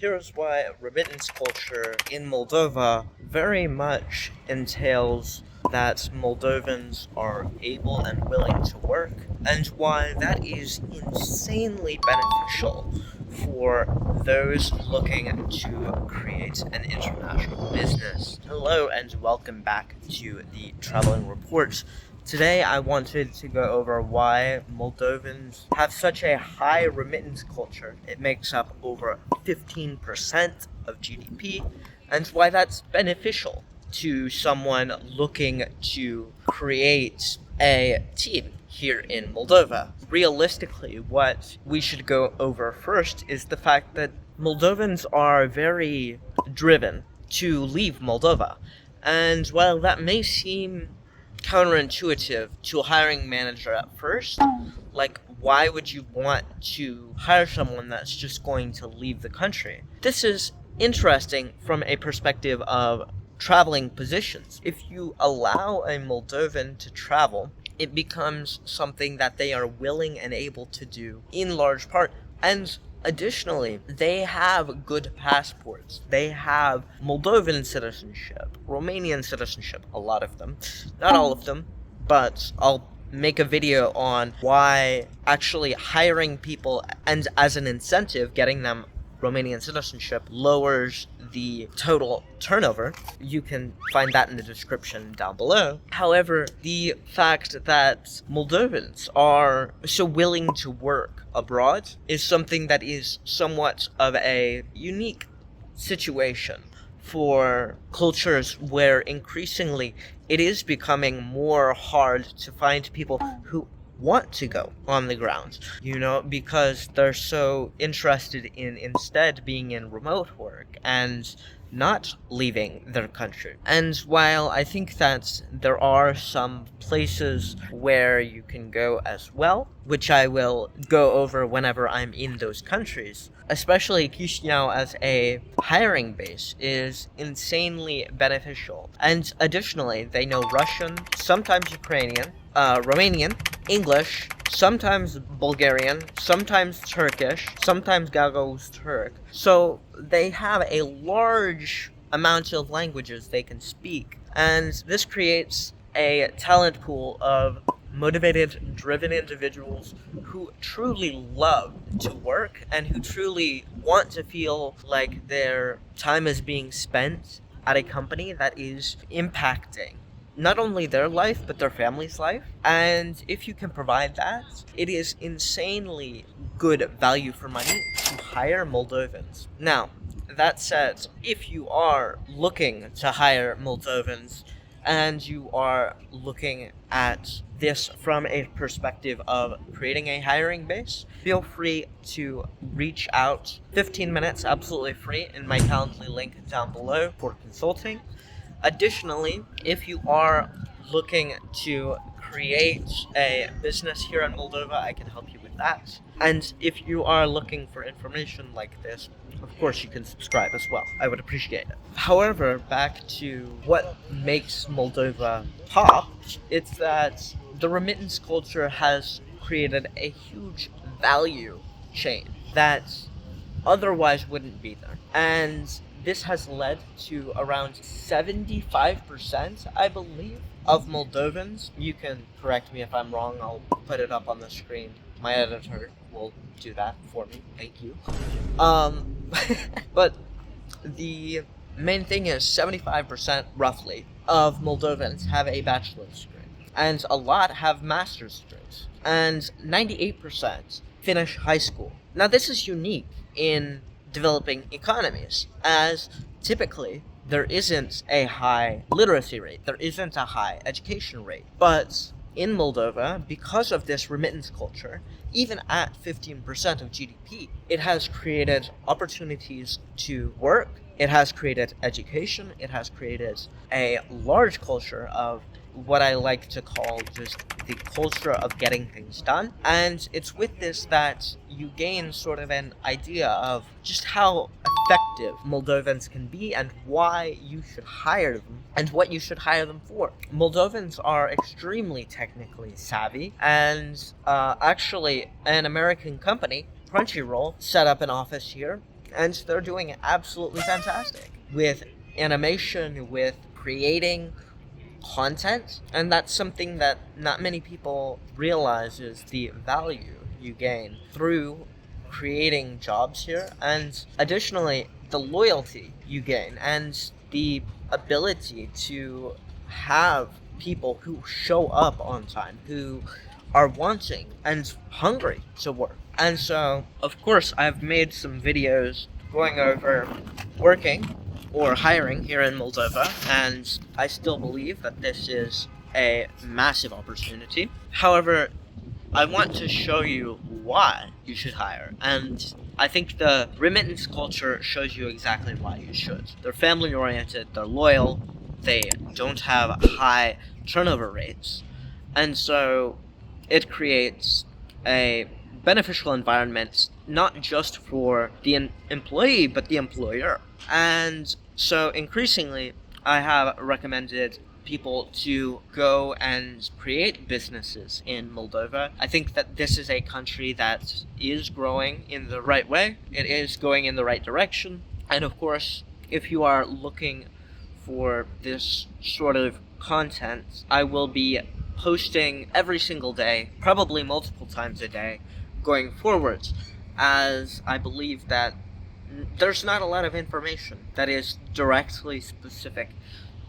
Here's why remittance culture in Moldova very much entails that Moldovans are able and willing to work, and why that is insanely beneficial for those looking to create an international business. Hello and welcome back to the Traveling Report. Today I wanted to go over why Moldovans have such a high remittance culture. It makes up over 15% of GDP, and why that's beneficial to someone looking to create a team here in Moldova. Realistically, what we should go over first is the fact that Moldovans are very driven to leave Moldova. And while that may seem counterintuitive to a hiring manager at first, like, why would you want to hire someone that's just going to leave the country? This is interesting from a perspective of traveling positions. If you allow a Moldovan to travel, it becomes something that they are willing and able to do in large part. And additionally, they have good passports. They have Moldovan citizenship, Romanian citizenship, a lot of them. Not all of them, but I'll make a video on why actually hiring people and as an incentive getting them Romanian citizenship lowers the total turnover. You can find that in the description down below. However, the fact that Moldovans are so willing to work abroad is something that is somewhat of a unique situation for cultures where increasingly it is becoming more hard to find people who want to go on the ground, because they're so interested in instead being in remote work and not leaving their country. And while I think that there are some places where you can go as well, which I will go over whenever I'm in those countries, especially Chișinău as a hiring base is insanely beneficial. And additionally, they know Russian, sometimes Ukrainian, Romanian, English, sometimes Bulgarian, sometimes Turkish, sometimes Gagauz Turk. So they have a large amount of languages they can speak. And this creates a talent pool of motivated, driven individuals who truly love to work and who truly want to feel like their time is being spent at a company that is impacting not only their life, but their family's life. And if you can provide that, it is insanely good value for money to hire Moldovans. Now, that said, if you are looking to hire Moldovans and you are looking at this from a perspective of creating a hiring base, feel free to reach out. 15 minutes, absolutely free, in my Calendly link down below for consulting. Additionally, if you are looking to create a business here in Moldova, I can help you with that. And if you are looking for information like this, of course you can subscribe as well. I would appreciate it. However, back to what makes Moldova pop, it's that the remittance culture has created a huge value chain that otherwise wouldn't be there. And this has led to around 75%, I believe, of Moldovans. You can correct me if I'm wrong. I'll put it up on the screen. My editor will do that for me. Thank you. But the main thing is 75%, roughly, of Moldovans have a bachelor's degree. And a lot have master's degrees. And 98% finish high school. Now, this is unique in developing economies, as typically there isn't a high literacy rate, there isn't a high education rate. But in Moldova, because of this remittance culture, even at 15% of GDP, it has created opportunities to work, it has created education, it has created a large culture of what I like to call just the culture of getting things done. And it's with this that you gain sort of an idea of just how effective Moldovans can be and why you should hire them and what you should hire them for. Moldovans are extremely technically savvy, and actually an American company, Crunchyroll, set up an office here and they're doing absolutely fantastic with animation, with creating content, and that's something that not many people realize is the value you gain through creating jobs here, and additionally the loyalty you gain and the ability to have people who show up on time, who are wanting and hungry to work. And so, of course, I've made some videos going over working or hiring here in Moldova, and I still believe that this is a massive opportunity. However, I want to show you why you should hire, and I think the remittance culture shows you exactly why you should. They're family oriented, they're loyal, they don't have high turnover rates, and so it creates a beneficial environment not just for the employee but the employer. And so increasingly I have recommended people to go and create businesses in Moldova. I think that this is a country that is growing in the right way. It is going in the right direction. And of course, if you are looking for this sort of content, I will be posting every single day, probably multiple times a day, going forwards, as I believe that there's not a lot of information that is directly specific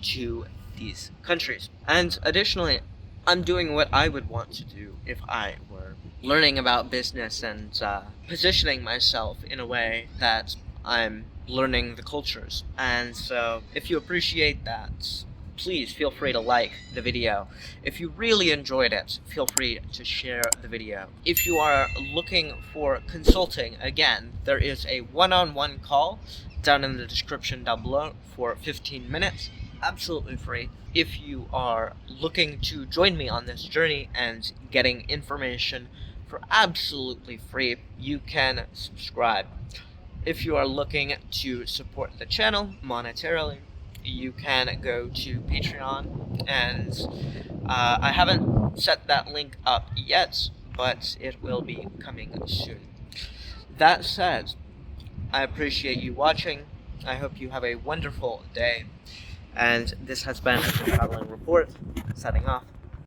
to these countries. And additionally, I'm doing what I would want to do if I were learning about business and positioning myself in a way that I'm learning the cultures. And so if you appreciate that, please feel free to like the video. If you really enjoyed it, feel free to share the video. If you are looking for consulting, again, there is a one-on-one call down in the description down below for 15 minutes, absolutely free. If you are looking to join me on this journey and getting information for absolutely free, you can subscribe. If you are looking to support the channel monetarily, you can go to Patreon, and I haven't set that link up yet, but it will be coming soon. That said, I appreciate you watching. I hope you have a wonderful day, and this has been the Traveling Report, signing off.